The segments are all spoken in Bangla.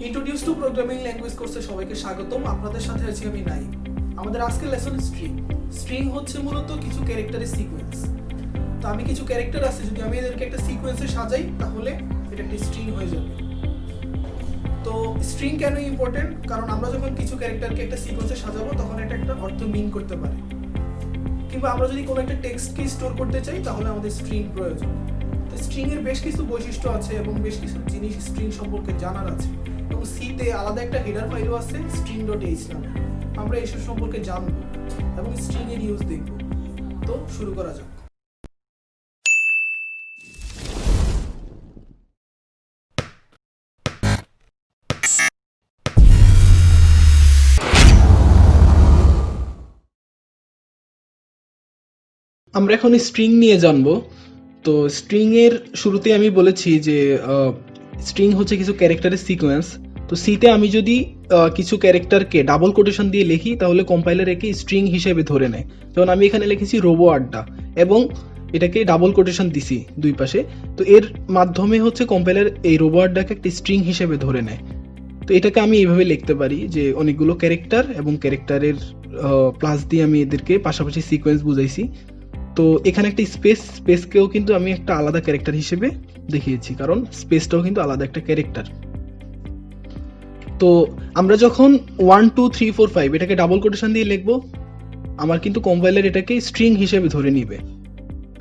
ইন্ট্রোডিউস টু প্রোগ্রামিং ল্যাঙ্গুয়েজ কোর্সে সবাইকে স্বাগতম। আপনাদের সাথে আছি আমি নাই। আমাদের আজকের লেসন স্ট্রিং। স্ট্রিং হচ্ছে মূলত কিছু ক্যারেক্টারের সিকোয়েন্স। তো আমি কিছু ক্যারেক্টার আছে, যদি আমি এদেরকে একটা সিকোয়েন্সে সাজাই তাহলে এটা একটা স্ট্রিং হয়ে যাবে। তো স্ট্রিং কেন ইম্পর্টেন্ট? কারণ আমরা যখন কিছু ক্যারেক্টারকে একটা সিকোয়েন্সে সাজাবো তখন এটা একটা অর্থ মিন করতে পারে, কিংবা আমরা যদি কোনো একটা টেক্সটকে স্টোর করতে চাই তাহলে আমাদের স্ট্রিং প্রয়োজন। তো স্ট্রিং এর বেশ কিছু বৈশিষ্ট্য আছে এবং বেশ কিছু জিনিস স্ট্রিং সম্পর্কে জানার আছে, এবং সিতে আলাদা একটা হেডার ফাইলও আছে string.h নামে। আমরা এসব সম্পর্কে জানবো এবং স্ট্রিং এর ইউজ দেখব। তো শুরু করা যাক। আমরা এখন স্ট্রিং নিয়ে জানবো। তো স্ট্রিং এর শুরুতে আমি বলেছি যে স্ট্রিং হচ্ছে কিছু ক্যারেক্টারের সিকোয়েন্স। তো সিতে আমি যদি কিছু ক্যারেক্টারকে ডাবল কোটেশন দিয়ে লিখি তাহলে কম্পাইলার একে স্ট্রিং হিসেবে ধরে নেয়। যেমন আমি এখানে লিখেছি রোবো আড্ডা এবং এটাকে ডাবল কোটেশন দিছি দুই পাশে। তো এর মাধ্যমে হচ্ছে কম্পাইলার এই রোবো আড্ডাকে একটা স্ট্রিং হিসেবে ধরে নেয়। তো এটাকে আমি এইভাবে লিখতে পারি যে অনেকগুলো ক্যারেক্টার এবং ক্যারেক্টারের প্লাস দিয়ে আমি এদেরকে পাশাপাশি সিকোয়েন্স বুঝাইছি। তো এখানে একটা স্পেসকেও কিন্তু আমি একটা আলাদা ক্যারেক্টার হিসেবে দেখিয়েছি, কারণ স্পেসটাও কিন্তু আলাদা একটা ক্যারেক্টার। তো আমরা যখন 1 2 3 4 5 এটাকে ডাবল কোটেশন দিয়ে লিখবো, আমার কিন্তু কম্পাইলার এটাকে স্ট্রিং হিসেবে ধরে নিবে,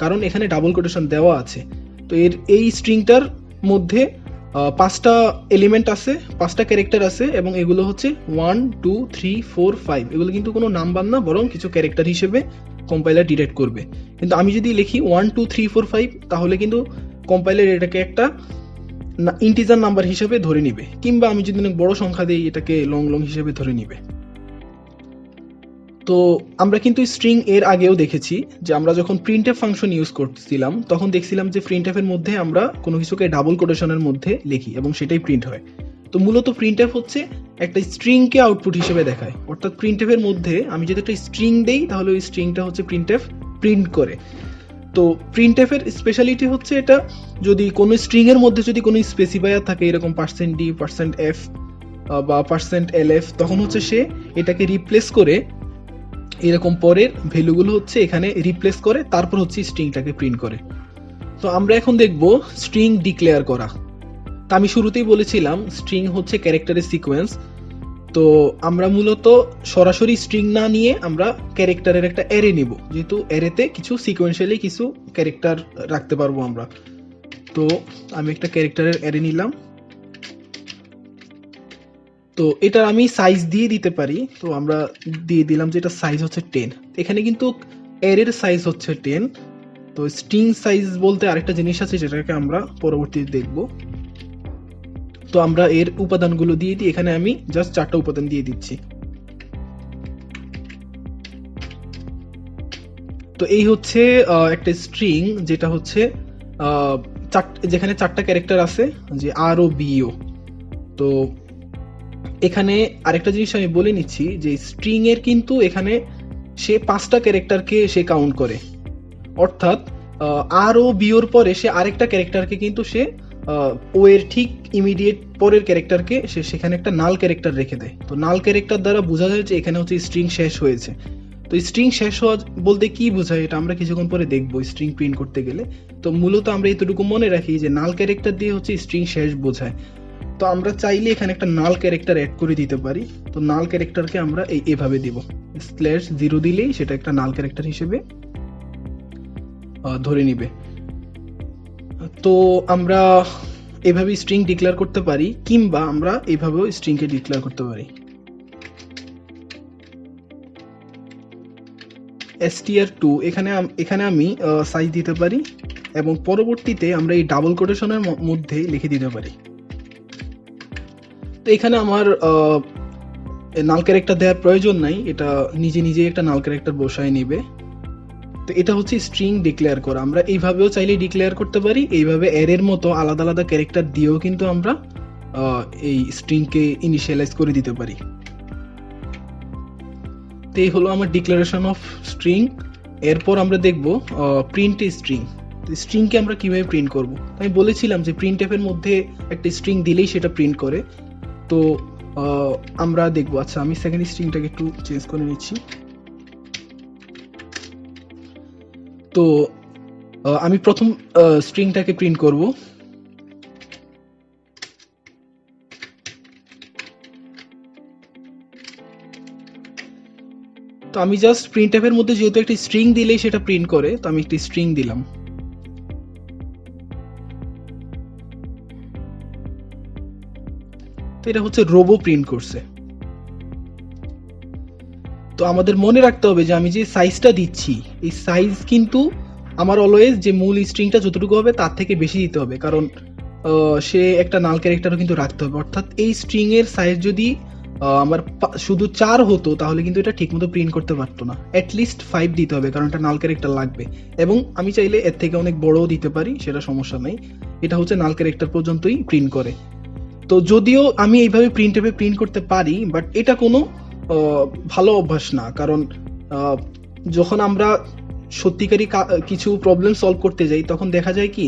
কারণ এখানে ডাবল কোটেশন দেওয়া আছে। তো এই স্ট্রিংটার মধ্যে পাঁচটা এলিমেন্ট আছে, পাঁচটা ক্যারেক্টার আছে, এবং এগুলো হচ্ছে 1 2 3 4 5। এগুলো কিন্তু কোনো নাম্বার না, বরং কিছু ক্যারেক্টার হিসেবে কম্পাইলার ডিটেক্ট করবে। কিন্তু আমি যদি লিখি 1 2 3 4 5 তাহলে কিন্তু কম্পাইলার এটাকে একটা ইন্টিজার নাম্বার হিসেবে ধরে নিবে, কিংবা আমি যদি অনেক বড় সংখ্যা দিই এটাকে লং লং হিসেবে ধরে নিবে। তো আমরা কিন্তু স্ট্রিং এর আগেও দেখেছি যে আমরা যখন প্রিন্টএফ ফাংশন ইউজ করছিলাম তখন দেখছিলাম যে প্রিন্টএফ এর মধ্যে আমরা কোনো কিছুকে ডাবল কোটেশনের মধ্যে লিখি এবং সেটাই প্রিন্ট হয়। তো মূলত প্রিন্টএফ হচ্ছে একটা স্ট্রিংকে আউটপুট হিসেবে দেখায়, অর্থাৎ প্রিন্টএফ এর মধ্যে আমি যদি একটা স্ট্রিং দেই তাহলে ওই স্ট্রিংটা হচ্ছে প্রিন্টএফ প্রিন্ট করে। তো প্রিন্টএফ এর স্পেশালিটি হচ্ছে এটা, যদি কোনো স্ট্রিং এর মধ্যে যদি কোনো স্পেসিফায়ার থাকে এরকম %d %f বা %lf, তখন হচ্ছে সে এটাকে রিপ্লেস করে এরকম পরের ভ্যালুগুলো হচ্ছে এখানে রিপ্লেস করে, তারপর হচ্ছে স্ট্রিংটাকে প্রিন্ট করে। তো আমরা এখন দেখব স্ট্রিং ডিক্লেয়ার করা। তা আমি শুরুতেই বলেছিলাম স্ট্রিং হচ্ছে ক্যারেক্টারের সিকোয়েন্স। তো আমরা মূলত সরাসরি স্ট্রিং না নিয়ে আমরা ক্যারেক্টারের একটা অ্যারে নিব, যেহেতু অ্যারেতে কিছু সিকোয়েন্সিয়ালি কিছু ক্যারেক্টার রাখতে পারবো আমরা। তো আমি একটা ক্যারেক্টারের অ্যারে নিলাম। তো এটা আমি সাইজ দিয়ে দিতে পারি। তো আমরা দিয়ে দিলাম যে এটা সাইজ হচ্ছে 10। এখানে কিন্তু অ্যারের সাইজ হচ্ছে 10। তো স্ট্রিং সাইজ বলতে আরেকটা জিনিস আছে যেটাকে আমরা পরবর্তীতে দেখব। তো আমরা এর উপাদানগুলো দিয়ে দিই, এখানে আমি জাস্ট 4টা উপাদান দিয়ে দিচ্ছি। তো এই হচ্ছে একটা স্ট্রিং, যেটা হচ্ছে যেখানে 4টা ক্যারেক্টার আছে, যে আর ও বি ও। তো এখানে আরেকটা জিনিস আমি বলে নিচ্ছি যে স্ট্রিং এর কিন্তু এখানে সে 5টা ক্যারেক্টারকে সে কাউন্ট করে, অর্থাৎ আর ও বি ওর পরে সে আরেকটা ক্যারেক্টারকে কিন্তু সে ও এর ঠিক ইমিডিয়েট পরের ক্যারেক্টারকে সে সেখানে একটা নাল ক্যারেক্টার রেখে দেয়। তো নাল ক্যারেক্টার দ্বারা বোঝা যায় যে এখানে হচ্ছে স্ট্রিং শেষ হয়েছে। তো স্ট্রিং শেষ হওয়া বলতে কি বোঝায় এটা আমরা কিছুক্ষণ পরে দেখবো স্ট্রিং প্রিন্ট করতে গেলে। তো মূলত আমরা এতটুকু মনে রাখি যে নাল ক্যারেক্টার দিয়ে হচ্ছে স্ট্রিং শেষ বোঝায়। তো আমরা চাইলে এখানে একটা নাল ক্যারেক্টার অ্যাড করে দিতে পারি। তো নাল ক্যারেক্টারকে আমরা এইভাবে দিব, /0 দিলেই সেটা একটা নাল ক্যারেক্টার হিসেবে ধরে নিবে। তো আমরা এভাবে স্ট্রিং ডিক্লেয়ার করতে পারি, কিংবা আমরা এইভাবেও স্ট্রিংকে ডিক্লেয়ার করতে পারি। str2 এখানে আমি সাইজ দিতে পারি এবং পরবর্তীতে আমরা এই ডাবল কোটেশনের মধ্যে লিখে দিতে পারি। তো এখানে আমার নাল ক্যারেক্টার দেওয়ার প্রয়োজন নাই, এটা নিজে নিজে একটা নাল ক্যারেক্টার বসায় নিবে। তো এটা হচ্ছে স্ট্রিং ডিক্লেয়ার করা। আমরা এইভাবেও চাইলে ডিক্লেয়ার করতে পারি, এইভাবে অ্যারের মতো আলাদা আলাদা ক্যারেক্টার দিয়েও কিন্তু আমরা এই স্ট্রিংকে ইনিশিয়ালাইজ করে দিতে পারি। তো এই হলো আমার ডিক্লারেশন অফ স্ট্রিং। এরপর আমরা দেখব প্রিন্ট স্ট্রিং। তো স্ট্রিংকে আমরা কিভাবে প্রিন্ট করব। আমি বলেছিলাম যে প্রিন্টএফ এর মধ্যে একটা স্ট্রিং দিলেই সেটা প্রিন্ট করে। তো আমরা দেখবো। আচ্ছা, আমি সেকেন্ড স্ট্রিংটাকে একটু চেঞ্জ করে নিচ্ছি। তো আমি প্রথম স্ট্রিংটাকে প্রিন্ট করব। তো আমি জাস্ট প্রিন্টএফ এর মধ্যে যেহেতু একটা স্ট্রিং দিলেই সেটা প্রিন্ট করে, তো আমি একটি স্ট্রিং দিলাম। তো এটা হচ্ছে রোবো প্রিন্ট করছে। তো আমাদের মনে রাখতে হবে যে আমি যে সাইজটা দিচ্ছি, এই সাইজ কিন্তু আমার অলওয়েজ যে মূল স্ট্রিংটা যতটুকু হবে তার থেকে বেশি দিতে হবে, কারণ সে একটা নাল ক্যারেক্টারও কিন্তু রাখতে হবে। অর্থাৎ এই স্ট্রিং এর সাইজ যদি আমার শুধু 4 হতো তাহলে কিন্তু এটা ঠিকমতো প্রিন্ট করতে পারতো না। অ্যাটলিস্ট 5 দিতে হবে, কারণ এটা নাল ক্যারেক্টার লাগবে। এবং আমি চাইলে এর থেকে অনেক বড়ও দিতে পারি, সেটা সমস্যা নেই। এটা হচ্ছে নাল ক্যারেক্টার পর্যন্তই প্রিন্ট করে। তো যদিও আমি এইভাবে প্রিন্টএফে প্রিন্ট করতে পারি, বাট এটা কোনো ভালো অভ্যাস না। কারণ যখন আমরা সত্যিকারই কিছু প্রবলেম সলভ করতে যাই, তখন দেখা যায় কি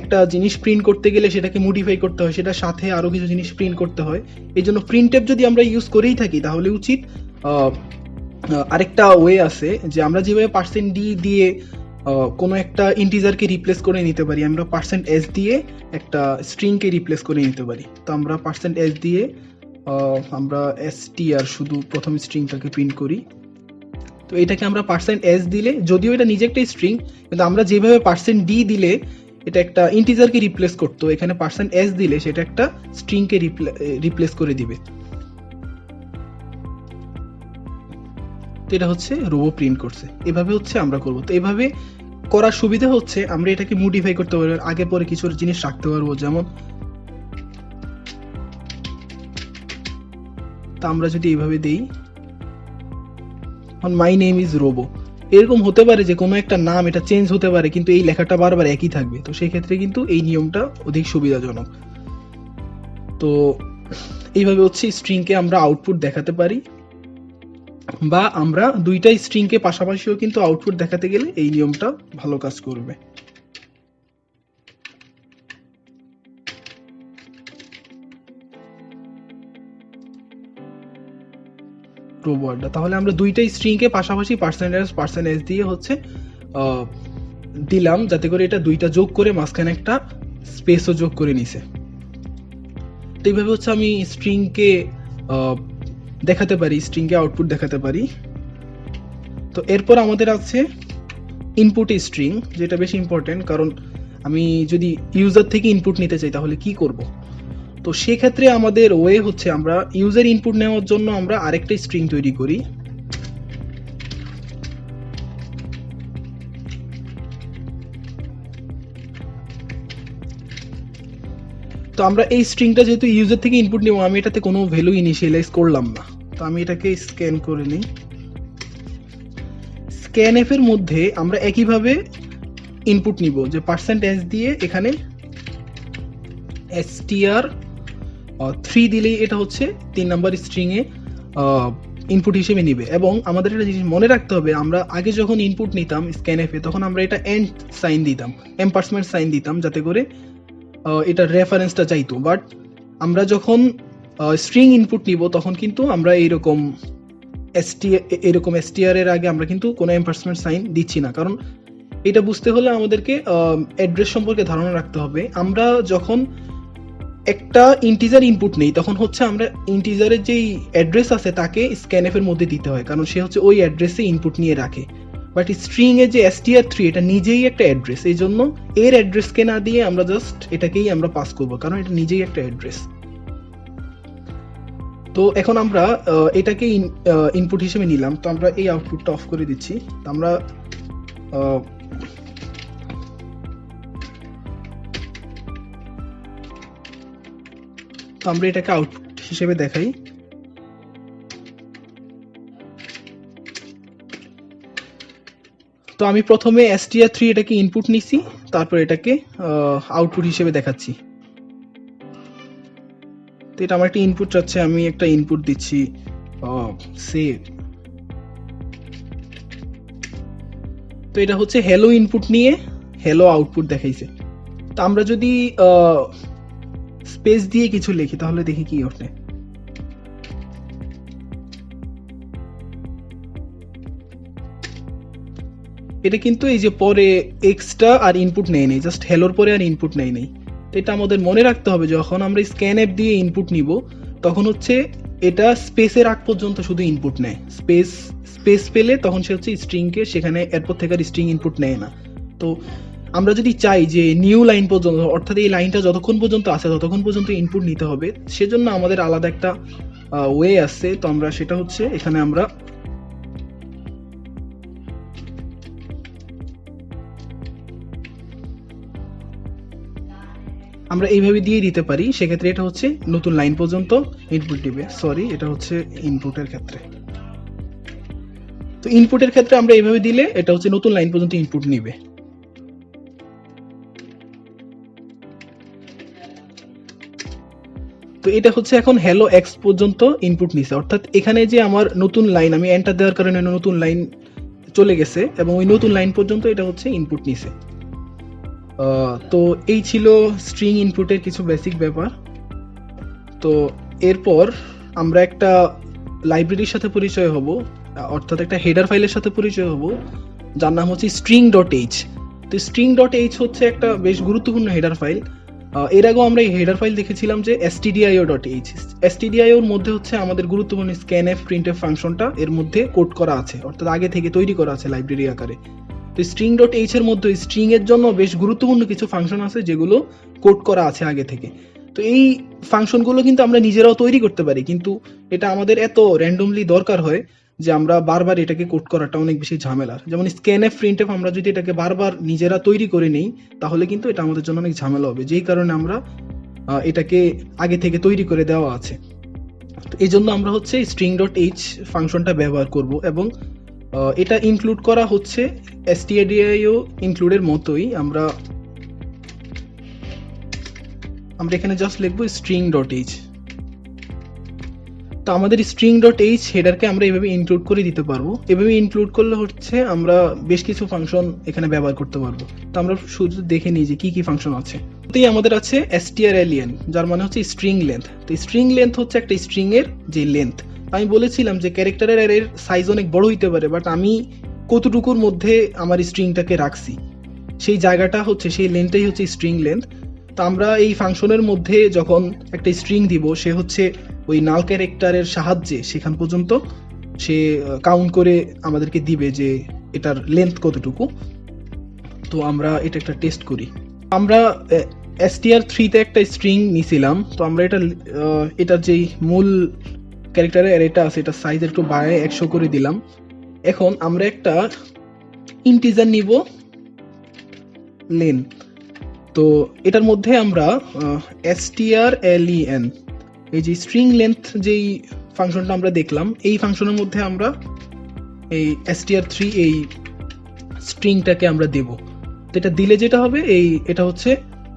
একটা জিনিস প্রিন্ট করতে গেলে সেটাকে মডিফাই করতে হয়, সেটার সাথে আরো কিছু জিনিস প্রিন্ট করতে হয়। এই জন্য প্রিন্টএফ যদি আমরা ইউজ করেই থাকি তাহলে উচিত আরেকটা ওয়ে আছে, যে আমরা যেভাবে %d দিয়ে কোনো একটা ইন্টিজারকে রিপ্লেস করে নিতে পারি, আমরা %s দিয়ে একটা স্ট্রিংকে রিপ্লেস করে নিতে পারি। তো আমরা %s দিয়ে আমরা str শুধু প্রথম স্ট্রিংটাকে প্রিন্ট করি। তো এটাকে আমরা %s দিলে, যদিও এটা নিজে একটা স্ট্রিং, কিন্তু আমরা যেভাবে %d দিলে এটা একটা ইন্টিজারকে রিপ্লেস করতো, এখানে %s দিলে সেটা একটা স্ট্রিংকে রিপ্লেস করে দিবে। তো এটা হচ্ছে রোবো প্রিন্ট করছে। এভাবে হচ্ছে আমরা করব। তো এভাবে করার সুবিধা হচ্ছে আমরা এটাকে মডিফাই করতে পারবো, আগে পরে কিছু জিনিস রাখতে পারবো। যেমন তা আমরা যদি এইভাবে দেই, মাই নেম ইজ রোবো, এরকম হতে পারে যে কোনো একটা নাম এটা চেঞ্জ হতে পারে, কিন্তু এই লেখাটা বারবার একই থাকবে। তো সেই ক্ষেত্রে কিন্তু এই নিয়মটা অধিক সুবিধাজনক। তো এইভাবে হচ্ছে স্ট্রিংকে আমরা আউটপুট দেখাতে পারি, বা আমরা দুইটা স্ট্রিংকে পাশাপাশিও কিন্তু আউটপুট দেখাতে গেলে এই নিয়মটা ভালো কাজ করবে। রোবটটা তাহলে আমরা দুইটা স্ট্রিংকে পাশাপাশি %s দিয়ে হচ্ছে দিলাম, যাতে করে এটা দুইটা যোগ করে মাঝখানে একটা স্পেসও যোগ করে নিছে। তো এইভাবে হচ্ছে আমি স্ট্রিংকে দেখাতে পারি, স্ট্রিংকে আউটপুট দেখাতে পারি। তো এরপর আমাদের আছে ইনপুট স্ট্রিং, যেটা বেশি ইম্পর্টেন্ট, কারণ আমি যদি ইউজার থেকে ইনপুট নিতে চাই তাহলে কি করব। তো সেক্ষেত্রে আমাদের ওয়ে হচ্ছে আমরা ইউজার ইনপুট নেওয়ার জন্য আমরা আরেকটা স্ট্রিং তৈরি করি। তো আমরা এই স্ট্রিংটা যেহেতু ইউজার থেকে ইনপুট নেব, আমি এটাতে কোনো ভ্যালু ইনিশিয়ালাইজ করলাম না। তো আমি এটাকে স্ক্যান করে নিই। স্ক্যানএফ এর মধ্যে আমরা একইভাবে ইনপুট নিব, যে %s দিয়ে এখানে str3 দিলেই এটা হচ্ছে 3 নাম্বার স্ট্রিং এ ইনপুট হিসেবে নিবে। এবং আমাদের একটা জিনিস মনে রাখতে হবে, আমরা আগে যখন ইনপুট নিতাম স্ক্যানএফ এ, তখন আমরা এটা এন্ড সাইন দিতাম, এম্পারসমেন্ট সাইন দিতাম, যাতে করে এটার রেফারেন্সটা চাইতো। বাট আমরা যখন স্ট্রিং ইনপুট নিব তখন কিন্তু আমরা এরকম str এর আগে আমরা কিন্তু কোনো এম্পারসমেন্ট সাইন দিচ্ছি না। কারণ এটা বুঝতে হলে আমাদেরকে অ্যাড্রেস সম্পর্কে ধারণা রাখতে হবে। আমরা যখন একটা ইন্টিজার ইনপুট নেই তখন হচ্ছে আমরা ইন্টিজারের যেই অ্যাড্রেস আছে তাকে স্ক্যানএফ এর মধ্যে দিতে হয়, কারণ সে হচ্ছে ওই অ্যাড্রেসে ইনপুট নিয়ে রাখে। বাট স্ট্রিং এর যে str3 এটা নিজেই একটা অ্যাড্রেস, এই জন্য এর অ্যাড্রেসকে না দিয়ে আমরা জাস্ট এটাকেই আমরা পাস করব, কারণ এটা নিজেই একটা অ্যাড্রেস। তো এখন আমরা এটাকে ইনপুট হিসেবে নিলাম। তো আমরা এই আউটপুটটা অফ করে দিচ্ছি। তো আমরা এটাকে আউটপুট হিসেবে দেখাই। তো আমি প্রথমে str3 এটাকে ইনপুট নিছি, তারপর এটাকে আউটপুট হিসেবে দেখাচ্ছি। তো এটা আমার একটা ইনপুট চাচ্ছে, আমি একটা ইনপুট দিচ্ছি সেভ। তো এটা হচ্ছে হ্যালো ইনপুট নিয়ে হ্যালো আউটপুট দেখাইছে। তো আমরা যদি স্পেস দিয়ে কিছু লিখি তাহলে দেখি কি ওঠে। এটা কিন্তু এই যে পরে এক্সট্রা আর ইনপুট নেই নেই, জাস্ট হ্যালোর পরে আর ইনপুট নেই নেই। তো এটা আমাদের মনে রাখতে হবে, যখন আমরা স্ক্যান অ্যাপ দিয়ে ইনপুট নিব তখন হচ্ছে এটা স্পেসের আগ পর্যন্ত শুধু ইনপুট নেয়, স্পেস পেলে তখন সে হচ্ছে স্ট্রিংকে সেখানে এরপর থেকে আর স্ট্রিং ইনপুট নেয় না। তো আমরা যদি চাই যে নিউ লাইন পর্যন্ত, অর্থাৎ এই লাইনটা যতক্ষণ পর্যন্ত আছে ততক্ষণ পর্যন্ত ইনপুট নিতে হবে, সেজন্য আমাদের আলাদা একটা ওয়ে আছে। তো আমরা সেটা হচ্ছে এখানে আমরা এইভাবে দিয়ে দিতে পারি। সেক্ষেত্রে এটা হচ্ছে নতুন লাইন পর্যন্ত ইনপুট দিবে। সরি, এটা হচ্ছে ইনপুটের ক্ষেত্রে। তো ইনপুটের ক্ষেত্রে আমরা এইভাবে দিলে এটা হচ্ছে নতুন লাইন পর্যন্ত ইনপুট নিবে। তো এটা হচ্ছে এখন হ্যালো এক্স পর্যন্ত ইনপুট নিছে, অর্থাৎ এখানে যে আমার নতুন লাইন, আমি এন্টার দেওয়ার কারণে নতুন লাইন চলে গেছে এবং ওই নতুন লাইন পর্যন্ত এটা হচ্ছে ইনপুট নিছে। তো এই ছিল স্ট্রিং ইনপুটের কিছু বেসিক ব্যাপার। তো এরপর আমরা একটা লাইব্রেরির সাথে পরিচয় হব, অর্থাৎ একটা হেডার ফাইলের সাথে পরিচয় হব যার নাম হচ্ছে string.h। তো string.h হচ্ছে একটা বেশ গুরুত্বপূর্ণ হেডার ফাইল। এর আগেও আমরা এই হেডার ফাইল দেখেছিলাম যে stdio.h। stdio এর মধ্যে হচ্ছে আমাদের গুরুত্বপূর্ণ scanf printf ফাংশনটা এর মধ্যে কোড করা আছে, অর্থাৎ আগে থেকে তৈরি করা আছে লাইব্রেরি আকারে। তো string.h এর মধ্যে স্ট্রিং এর জন্য বেশ গুরুত্বপূর্ণ কিছু ফাংশন আছে যেগুলো কোড করা আছে আগে থেকে। তো এই ফাংশনগুলো কিন্তু আমরা নিজেরাও তৈরি করতে পারি, কিন্তু এটা আমাদের এত র্যান্ডমলি দরকার হয় যে আমরা বারবার এটাকে কোড করাটা অনেক বেশি ঝামেলার। যেমন scanf printf আমরা যদি এটাকে বারবার নিজেরা তৈরি করে নেই তাহলে কিন্তু এটা আমাদের জন্য অনেক ঝামেলা হবে, যেই কারণে আমরা এটাকে আগে থেকে তৈরি করে দেওয়া আছে। তো এই জন্য আমরা হচ্ছে string.h ফাংশনটা ব্যবহার করব এবং এটা ইনক্লুড করা হচ্ছে stdio ইনক্লুডের মতোই। আমরা এখানে জাস্ট লিখবো string.h। তো আমাদের string.h হেডারকে আমরা এভাবে ইনক্লুড করে দিতে পারবো। এভাবে ইনক্লুড করলে হচ্ছে আমরা বেশ কিছু ফাংশন এখানে ব্যবহার করতে পারবো। তো আমরা শুধু দেখে নিই যে কি কি ফাংশন আছে। তো আমাদের আছে strlen, যার মানে হচ্ছে স্ট্রিং লেন্থ। তো স্ট্রিং লেন্থ হচ্ছে একটা স্ট্রিং এর যে লেন্থ। আমি বলেছিলাম যে ক্যারেক্টারের অ্যারের সাইজ অনেক বড় হইতে পারে, বাট আমি কতটুকুর মধ্যে আমার স্ট্রিংটাকে রাখছি সেই জায়গাটা হচ্ছে, সেই লেন্থটাই হচ্ছে স্ট্রিং লেন্থ। তো আমরা এই ফাংশনের মধ্যে যখন একটা স্ট্রিং দিব, সে হচ্ছে ওই নাল ক্যারেক্টারের সাহায্যে সেখান পর্যন্ত সে কাউন্ট করে আমাদেরকে দিবে যে এটার লেন্থ কতটুকু। তো আমরা এটা একটা টেস্ট করি। আমরা str3 তে একটা স্ট্রিং নিছিলাম। তো আমরা এটার যেই মূল ক্যারেক্টারের অ্যারেটা আছে এটা সাইজ একটু বাড়ায় 100 করে দিলাম। এখন আমরা একটা ইন্টিজার নিব লেন। তো এটার মধ্যে আমরা strlen, এই যে স্ট্রিং লেন্থ যেই ফাংশনটা আমরা দেখলাম, এই ফাংশনের মধ্যে আমরা এই str3 এই স্ট্রিংটাকে আমরা দেব। তো এটা দিলে যেটা হবে, এটা হচ্ছে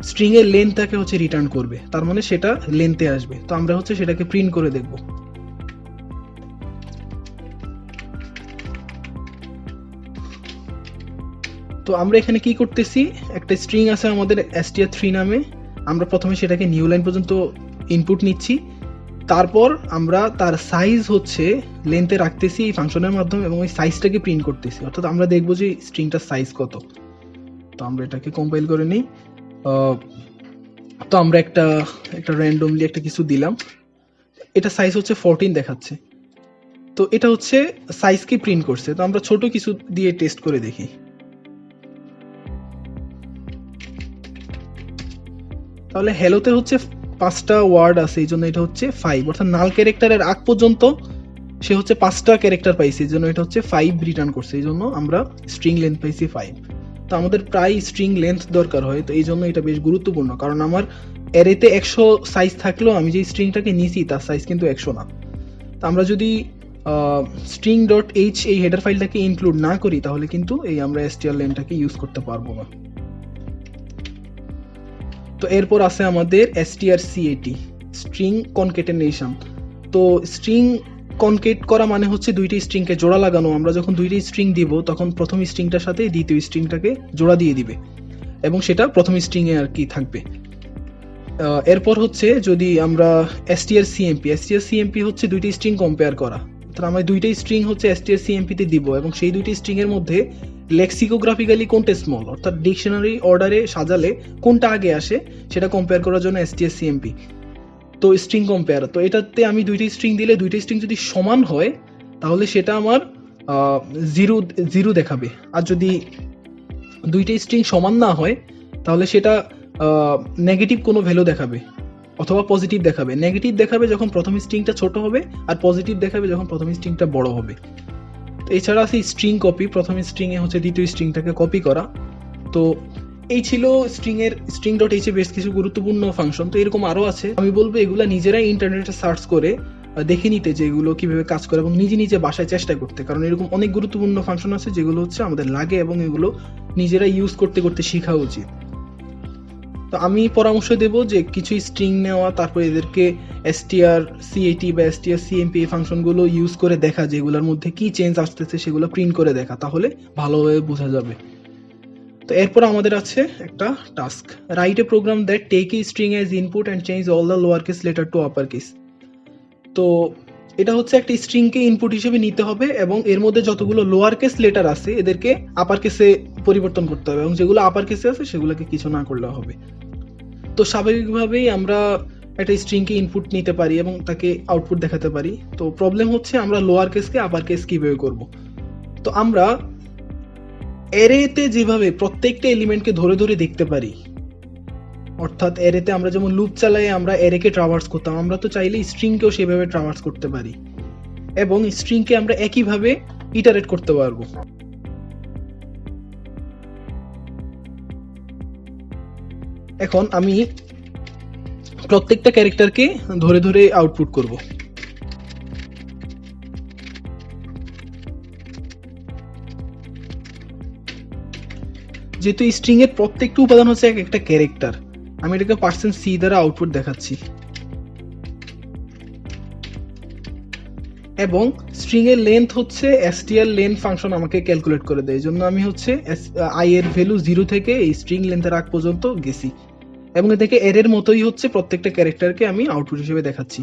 স্ট্রিং এর লেন্থটাকে হচ্ছে রিটার্ন করবে, তার মানে সেটা লেন্থে আসবে। তো আমরা হচ্ছে সেটাকে প্রিন্ট করে দেখব। তো আমরা এখানে কি করতেছি, একটা স্ট্রিং আছে আমাদের str3 নামে, আমরা প্রথমে সেটাকে নিউ লাইন পর্যন্ত ইনপুট নিচ্ছি, তারপর আমরা তার সাইজ হচ্ছে লেন্থে রাখতেছি এই ফাংশনের মাধ্যমে এবং ওই সাইজটাকে প্রিন্ট করতেছি, অর্থাৎ আমরা দেখবো যে স্ট্রিংটার সাইজ কত। তো আমরা এটাকে কম্পাইল করে নিই। তো আমরা একটা র্যান্ডমলি একটা কিছু দিলাম, এটা সাইজ হচ্ছে 14 দেখাচ্ছে। তো এটা হচ্ছে সাইজকে প্রিন্ট করছে। তো আমরা ছোট কিছু দিয়ে টেস্ট করে দেখি। তাহলে হ্যালোতে হচ্ছে 5টা ওয়ার্ড আছে, এই জন্য এটা হচ্ছে 5, অর্থাৎ নাল ক্যারেক্টারের আগ পর্যন্ত সে হচ্ছে 5টা ক্যারেক্টার পাইছে, এই জন্য এটা হচ্ছে 5 রিটার্ন করছে, এই জন্য আমরা স্ট্রিং লেন্থ পাইছি 5। তো আমাদের প্রায় স্ট্রিং লেন্থ দরকার হয়, তো এই জন্য এটা বেশ গুরুত্বপূর্ণ, কারণ আমার অ্যারেতে 100 সাইজ থাকলেও আমি যে স্ট্রিংটাকে নিছি তার সাইজ কিন্তু 100 না। তো আমরা যদি string.h এই হেডার ফাইলটাকে ইনক্লুড না করি তাহলে কিন্তু এই আমরা strlenটাকে ইউজ করতে পারবো না। তো এরপর আছে আমাদের strcat, স্ট্রিং কনকেটেনেশন। তো স্ট্রিং কনকেট করা মানে হচ্ছে দুইটি স্ট্রিংকে জোড়া লাগানো। আমরা যখন দুইটি স্ট্রিং দিব তখন প্রথম স্ট্রিংটার সাথে দ্বিতীয় স্ট্রিংটাকে জোড়া দিয়ে দিবে এবং সেটা প্রথম স্ট্রিংয়ে আর কি থাকবে। এরপর হচ্ছে যদি আমরা strcmp হচ্ছে দুইটি স্ট্রিং কম্পেয়ার করা, অর্থাৎ আমরা দুইটাই স্ট্রিং হচ্ছে strcmp তে দিব এবং সেই দুইটি স্ট্রিং এর মধ্যে লেক্সিকোগ্রাফিক্যালি কোনটা স্মল, অর্থাৎ ডিকশনারি অর্ডারে সাজালে কোনটা আগে আসে সেটা কম্পেয়ার করার জন্য STS-CMP। তো স্ট্রিং কম্পেয়ার, তো এটাতে আমি দুইটা স্ট্রিং দিলে দুইটা স্ট্রিং যদি সমান হয় তাহলে সেটা আমার জিরো জিরো দেখাবে, আর যদি দুইটা স্ট্রিং সমান না হয় তাহলে সেটা নেগেটিভ কোনো ভ্যালু দেখাবে অথবা পজিটিভ দেখাবে। নেগেটিভ দেখাবে যখন প্রথম স্ট্রিংটা ছোট হবে, আর পজিটিভ দেখাবে যখন প্রথম স্ট্রিংটা বড় হবে। তো এছাড়া আছে স্ট্রিং কপি, প্রথম স্ট্রিংয়ে হচ্ছে দ্বিতীয় স্ট্রিংটাকে কপি করা। তো এই ছিল স্ট্রিং ডট এইচ এ বেশ কিছু গুরুত্বপূর্ণ ফাংশন। তো এরকম আরও আছে, আমি বলবো এগুলো নিজেরাই ইন্টারনেটে সার্চ করে দেখে নিতে যে এগুলো কিভাবে কাজ করে এবং নিজে নিজে বাসায় চেষ্টা করতে, কারণ এরকম অনেক গুরুত্বপূর্ণ ফাংশন আছে যেগুলো হচ্ছে আমাদের লাগে এবং এগুলো নিজেরা ইউজ করতে করতে শেখা উচিত। তো আমি পরামর্শ দেব যে কিছু স্ট্রিং নেওয়া, তারপর এদেরকে str-cat বা str-cmp এই ফাংশনগুলো ইউজ করে দেখা, যেগুলোর মধ্যে কি চেঞ্জ আসতেছে সেগুলো প্রিন্ট করে দেখা, তাহলে ভালোভাবে বোঝা যাবে। তো এরপর আমাদের আছে একটা task, write a program that take a string as input and change all the lower case letter to upper case. তো এটা হচ্ছে একটা স্ট্রিংকে ইনপুট হিসেবে নিতে হবে এবং এর মধ্যে যতগুলো লোয়ার কেস লেটার আছে এদেরকে আপার কেসে পরিবর্তন করতে হবে এবং যেগুলো আপার কেসে আছে সেগুলোকে কিছু না করলে হবে। তো স্বাভাবিকভাবেই আমরা একটা স্ট্রিংকে ইনপুট নিতে পারি এবং তাকে আউটপুট দেখাতে পারি। তো প্রবলেম হচ্ছে আমরা লোয়ার কেসকে আপার কেস কিভাবে করব। তো আমরা অ্যারেতে যেভাবে প্রত্যেকটা এলিমেন্টকে ধরে ধরে দেখতে পারি, অর্থাৎ অ্যারেতে আমরা যেমন লুপ চালাই আমরা অ্যারেকে ট্রাভার্স করতাম, আমরা তো চাইলে স্ট্রিংকেও সেভাবে ট্রাভার্স করতে পারি এবং স্ট্রিংকে আমরা একইভাবে ইটারেট করতে পারবো। এখন আমি প্রত্যেকটা ক্যারেক্টারকে ধরে ধরে আউটপুট করব। যেহেতু স্ট্রিং এর প্রত্যেকটা উপাদান হচ্ছে একটা ক্যারেক্টার, আমি এটাকে %c দ্বারা আউটপুট দেখাচ্ছি এবং স্ট্রিং এর লেন্থ হচ্ছে str লেন্থ ফাংশন আমাকে ক্যালকুলেট করে দেয়। এই জন্য আমি হচ্ছে i এর ভ্যালু 0 থেকে এই স্ট্রিং লেন্থের আগ পর্যন্ত গেছি এবং এটাকে অ্যারের মতোই হচ্ছে প্রত্যেকটা ক্যারেক্টারকে আমি আউটপুট হিসেবে দেখাচ্ছি।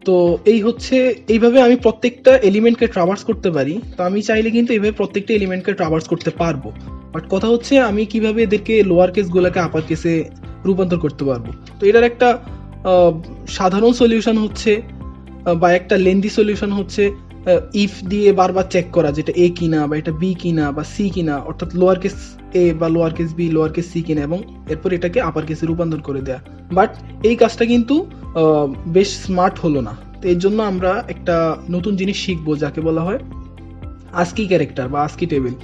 তো এই হচ্ছে, এইভাবে আমি প্রত্যেকটা এলিমেন্টকে ট্রাভার্স করতে পারি। তো আমি চাইলে কিন্তু এইভাবে প্রত্যেকটা এলিমেন্টকে ট্রাভার্স করতে পারবো, বাট কথা হচ্ছে আমি কিভাবে এদেরকে লোয়ার কেসগুলোকে আপার কেসে রূপান্তর করতে পারবো। তো এটার একটা সাধারণ সলিউশন হচ্ছে বা একটা লেন্দি সলিউশন হচ্ছে ইফ দিয়ে বারবার চেক করা, যেটা এ কিনা বা এটা বি কিনা বা সি কিনা, অর্থাৎ লোয়ার কেস এ বা lower case B lower case C কিনা, এবং এরপর এটাকে আপার কেসে রূপান্তর করে দেয়া। বাট এই কাজটা কিন্তু বেশ স্মার্ট হলো না। তো এর জন্য আমরা একটা নতুন জিনিস শিখবো যাকে বলা হয় আস্কি ক্যারেক্টার বা আস্কি টেবিল।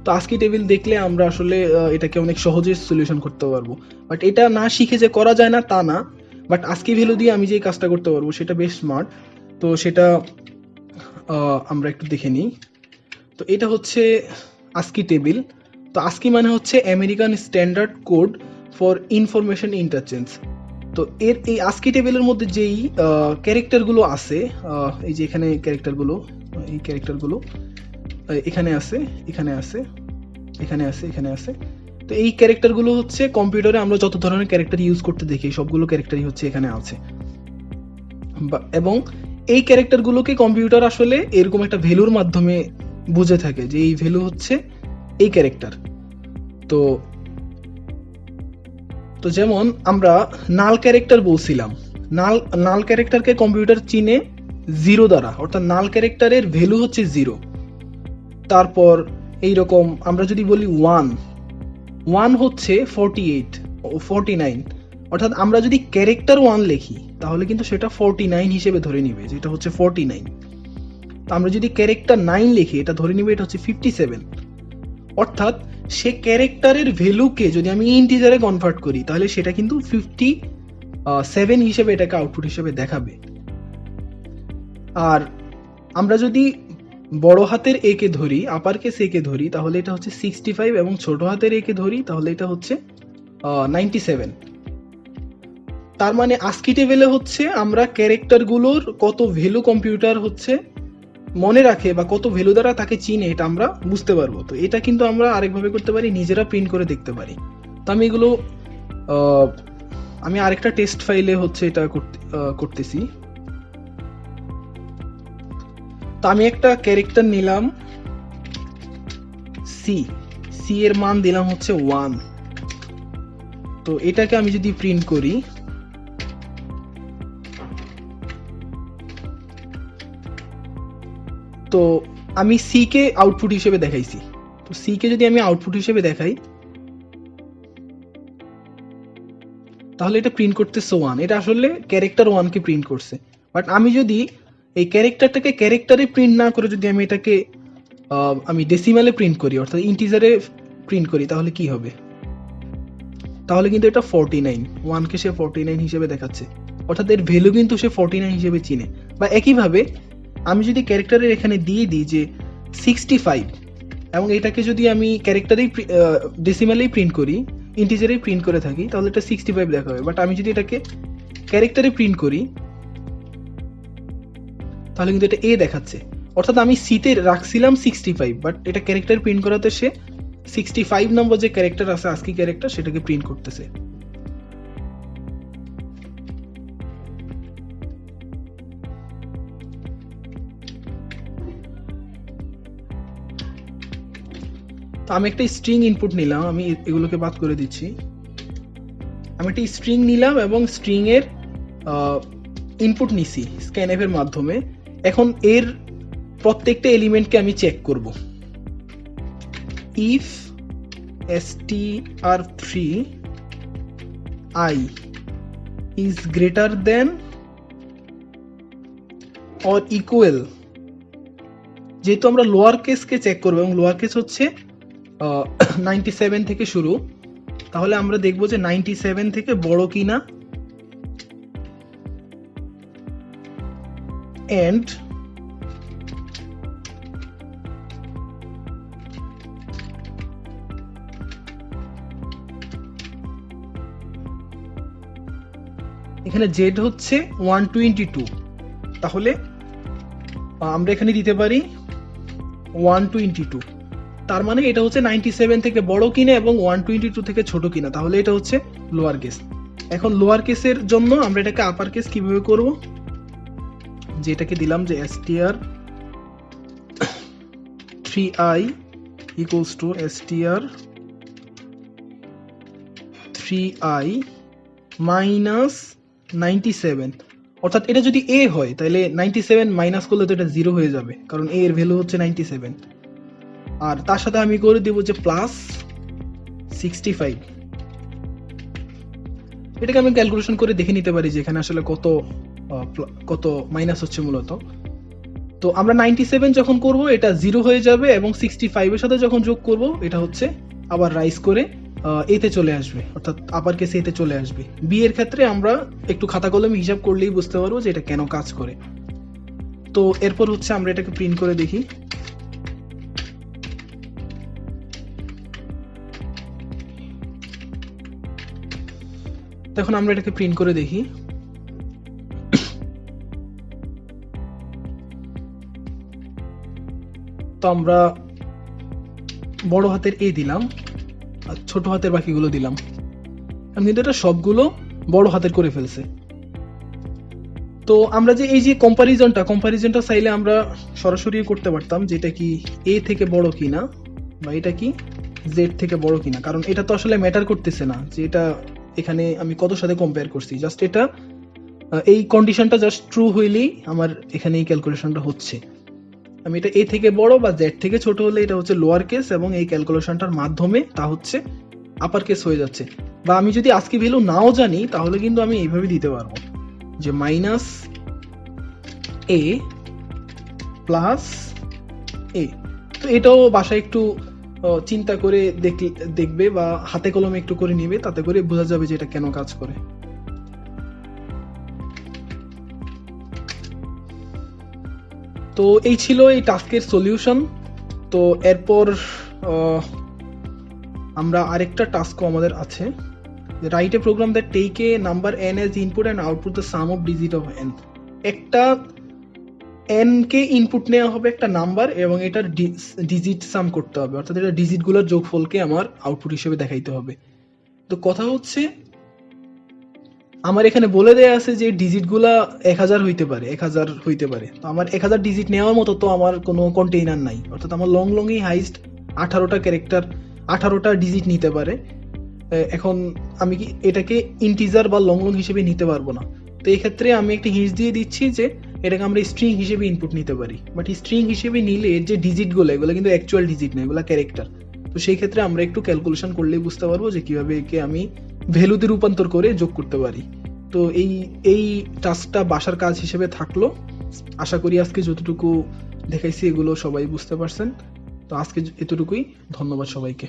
তো আস্কি টেবিল দেখলে আমরা আসলে এটাকে অনেক সহজে সলিউশন করতে পারবো। বাট এটা না শিখে যে করা যায় না তা না, বাট আস্কি ভ্যালু দিয়ে আমি যে কাজটা করতে পারবো সেটা বেশ স্মার্ট। তো সেটা আমরা একটু দেখে নিই। তো এটা হচ্ছে আস্কি টেবিল। তো আস্কি মানে হচ্ছে American standard code for information interchange. তো এই আস্কি টেবিলের মধ্যে যেই ক্যারেক্টারগুলো আছে, এই যে এখানে ক্যারেক্টারগুলো, এই ক্যারেক্টারগুলো এখানে আছে, এখানে আছে, এখানে আছে, এখানে আছে। তো এই ক্যারেক্টারগুলো হচ্ছে কম্পিউটারে আমরা যত ধরনের ক্যারেক্টার ইউজ করতে দেখি সবগুলো ক্যারেক্টারই হচ্ছে এখানে আছে, এবং এই ক্যারেক্টারগুলোকে কম্পিউটার আসলে এরকম একটা ভ্যালুর মাধ্যমে বুঝে থাকে যে এই ভ্যালু হচ্ছে এই ক্যারেক্টার। তো তো যেমন আমরা নাল ক্যারেক্টার বলছিলাম, নাল ক্যারেক্টারকে কম্পিউটার চিনে 0 দ্বারা, অর্থাৎ নাল ক্যারেক্টারের ভ্যালু হচ্ছে 0। তারপর এইরকম আমরা যদি বলি 1 হচ্ছে 48 ও 49, অর্থাৎ আমরা যদি ক্যারেক্টার 1 লিখি তাহলে কিন্তু সেটা 49 হিসেবে ধরে নিবে যেটা হচ্ছে 49। তো আমরা যদি ক্যারেক্টার 9 লিখি এটা ধরে নিবে এটা হচ্ছে 57। অর্থাৎ সে ক্যারেক্টারের ভ্যালুকে যদি আমি ইন্টিজারে কনভার্ট করি তাহলে সেটা কিন্তু 57 হিসেবে এটাকে আউটপুট হিসেবে দেখাবে। আর আমরা যদি বড় হাতের এ কে ধরি, আপার কেস এ কে ধরি, তাহলে এটা হচ্ছে 65 এবং ছোট হাতের এ কে ধরি তাহলে এটা হচ্ছে 97। তার মানে আস্কি টেবিলে হচ্ছে আমরা ক্যারেক্টারগুলোর কত ভ্যালু কম্পিউটার হচ্ছে মনে রাখে বা কত ভ্যালু দ্বারা তাকে চিনে এটা আমরা বুঝতে পারবো। তো এটা কিন্তু আমরা আরেকভাবে করতে পারি, নিজেরা প্রিন্ট করে দেখতে পারি। তো আমি এগুলো আমি আরেকটা টেস্ট ফাইলে হচ্ছে এটা করতেছি। তো আমি একটা ক্যারেক্টার নিলাম সি, সি এর মান দিলাম হচ্ছে 1। তো এটাকে আমি যদি প্রিন্ট করি, তো আমি সি কে আউটপুট হিসেবে দেখাইছি। তো সি কে যদি আমি আউটপুট হিসেবে দেখাই, তাহলে এটা প্রিন্ট করতেছে 1। এটা আসলে ক্যারেক্টার 1 কে প্রিন্ট করছে। বাট আমি যদি এই ক্যারেক্টারটাকে ক্যারেক্টারে প্রিন্ট না করে যদি আমি এটাকে আমি ডেসিমালে প্রিন্ট করি, অর্থাৎ ইন্টিজারে প্রিন্ট করি, তাহলে কি হবে? তাহলে কিন্তু এটা 49, 1 কে সে 49 হিসেবে দেখাচ্ছে, অর্থাৎ এর ভ্যালু কিন্তু সে 49 হিসেবে চিনে। বা একইভাবে আমি যদি ক্যারেক্টারের এখানে দিয়ে দিই যে 65, এবং এটাকে যদি আমি ক্যারেক্টারেই ডেসিমালেই প্রিন্ট করি, ইন্টিজারেই প্রিন্ট করে থাকি, তাহলে এটা 65 দেখাবে। বাট আমি যদি এটাকে ক্যারেক্টারে প্রিন্ট করি, তাহলে কিন্তু এটা এ দেখাচ্ছে। অর্থাৎ আমি সিতে রাখছিলাম 65, বাট এটা ক্যারেক্টার প্রিন্ট করাতে সে 65 নম্বর যে ক্যারেক্টার আছে, আস্কি ক্যারেক্টার, সেটাকে প্রিন্ট করতেছে। তো আমি একটা স্ট্রিং ইনপুট নিলাম, আমি এগুলোকে বাদ করে দিচ্ছি। আমি একটা স্ট্রিং নিলাম এবং স্ট্রিং এর ইনপুট নিছি স্ক্যানএফ এর মাধ্যমে। এখন এর প্রত্যেকটা এলিমেন্টকে আমি চেক করব। If str3 i is greater than or equal, যেহেতু আমরা লোয়ার কেসকে চেক করবো এবং লোয়ার কেস হচ্ছে 97 থেকে শুরু, তাহলে আমরা দেখবো যে 97 থেকে বড় কিনা, এন্ড এখানে জেড হচ্ছে 122, তাহলে আমরা এখানে দিতে পারি 122। তার মানে এটা হচ্ছে 97 থেকে বড় কিনা এবং 122 থেকে ছোট কিনা, তাহলে এটা হচ্ছে লোয়ার কেস। এখন লোয়ার কেসের জন্য আমরা এটাকে আপার কেস কিভাবে করব? যেটাকে দিলাম যে str3i equals to str3i minus 97, অর্থাৎ এটা যদি a হয় তাহলে 97 মাইনাস করলে তো এটা 0 হয়ে যাবে, কারণ a এর ভ্যালু হচ্ছে 97। আর তার সাথে আমি করে দেব যে প্লাস 65। এটাকে আমি ক্যালকুলেশন করে দেখে নিতে পারি যে এখানে আসলে কত মাইনাস হচ্ছে মূলত। তো আমরা 97 যখন করব এটা 0 হয়ে যাবে, এবং 65 এর সাথে যখন যোগ করব এটা হচ্ছে আবার রাইজ করে এতে চলে আসবে, অর্থাৎ আপার কেসে এতে চলে আসবে। বি এর ক্ষেত্রে আমরা একটু খাতা কলমে হিসাব করলেই বুঝতে পারবো যে এটা কেন কাজ করে। তো এরপর হচ্ছে আমরা এটাকে প্রিন্ট করে দেখি। এখন আমরা এটাকে প্রিন্ট করে দেখি। তো আমরা বড় হাতের এ দিলাম আর ছোট হাতের বাকিগুলো দিলাম, কিন্তু এটা সবগুলো বড় হাতের করে ফেলছে। তো আমরা যে এই যে কম্পারিজনটা চাইলে আমরা সরাসরি করতে পারতাম, যেটা কি এ থেকে বড় কিনা বা এটা কি জেড থেকে বড় কিনা, কারণ এটা তো আসলে ম্যাটার করতেছে না যে এটা এখানে আমি কত সাথে কম্পেয়ার করছি। জাস্ট এটা এই কন্ডিশনটা জাস্ট ট্রু হইলেই আমার এখানে এই ক্যালকুলেশনটা হচ্ছে। আমি এটা এ থেকে বড় বা জেড থেকে ছোট হলে এটা হচ্ছে লোয়ার কেস, এবং এই ক্যালকুলেশনটার মাধ্যমে তা হচ্ছে আপার কেস হয়ে যাচ্ছে। বা আমি যদি আজকে ভ্যালু নাও জানি তাহলে কিন্তু আমি এইভাবে দিতে পারবো যে মাইনাস এ প্লাস এ। তো এটাও বাসায় একটু চিন্তা করে দেখবে বা হাতে কলমে একটু করে নিবে, তাতে করে বোঝা যাবে যে এটা কেন কাজ করে। তো এই ছিল এই টাস্কের সলিউশন। তো এরপর আমরা আরেকটা টাস্কও আমাদের আছে, write a program that take a number n as input and output the sum of digit of n। একটা n কে ইনপুট নেওয়া হবে একটা নাম্বার, এবং এটার ডিজিট সাম করতে হবে, অর্থাৎ এটা ডিজিটগুলোর যোগফলকে আমার আউটপুট হিসেবে দেখাইতে হবে। তো কথা হচ্ছে আমার এখানে বলে দেয়া আছে যে ডিজিটগুলা 1000 হইতে পারে, 1000 হইতে পারে। তো আমার 1000 ডিজিট নেওয়ার মতো তো আমার কোনো কন্টেইনার নাই, অর্থাৎ আমার লংই হাইস্ট 18টা ক্যারেক্টার, 18টা ডিজিট নিতে পারে। এখন আমি কি এটাকে ইন্টিজার বা লং হিসেবে নিতে পারবো না। তো এই ক্ষেত্রে আমি একটা হিন্টস দিয়ে দিচ্ছি যে এটাকে আমরা স্ট্রিং হিসেবে ইনপুট নিতে পারি, বাট স্ট্রিং হিসেবে নিলে এর যে ডিজিটগুলো এগুলো কিন্তু অ্যাকচুয়াল ডিজিট না, এগুলো ক্যারেক্টার। তো সেই ক্ষেত্রে আমরা একটু ক্যালকুলেশন করলেই বুঝতে পারবো যে কিভাবে একে আমি ভ্যালুতে রূপান্তর করে যোগ করতে পারি। তো এই টাস্কটা বাসার কাজ হিসেবে থাকলো। আশা করি আজকে যতটুকু দেখাইছি এগুলো সবাই বুঝতে পারছেন। তো আজকে এতটুকুই, ধন্যবাদ সবাইকে।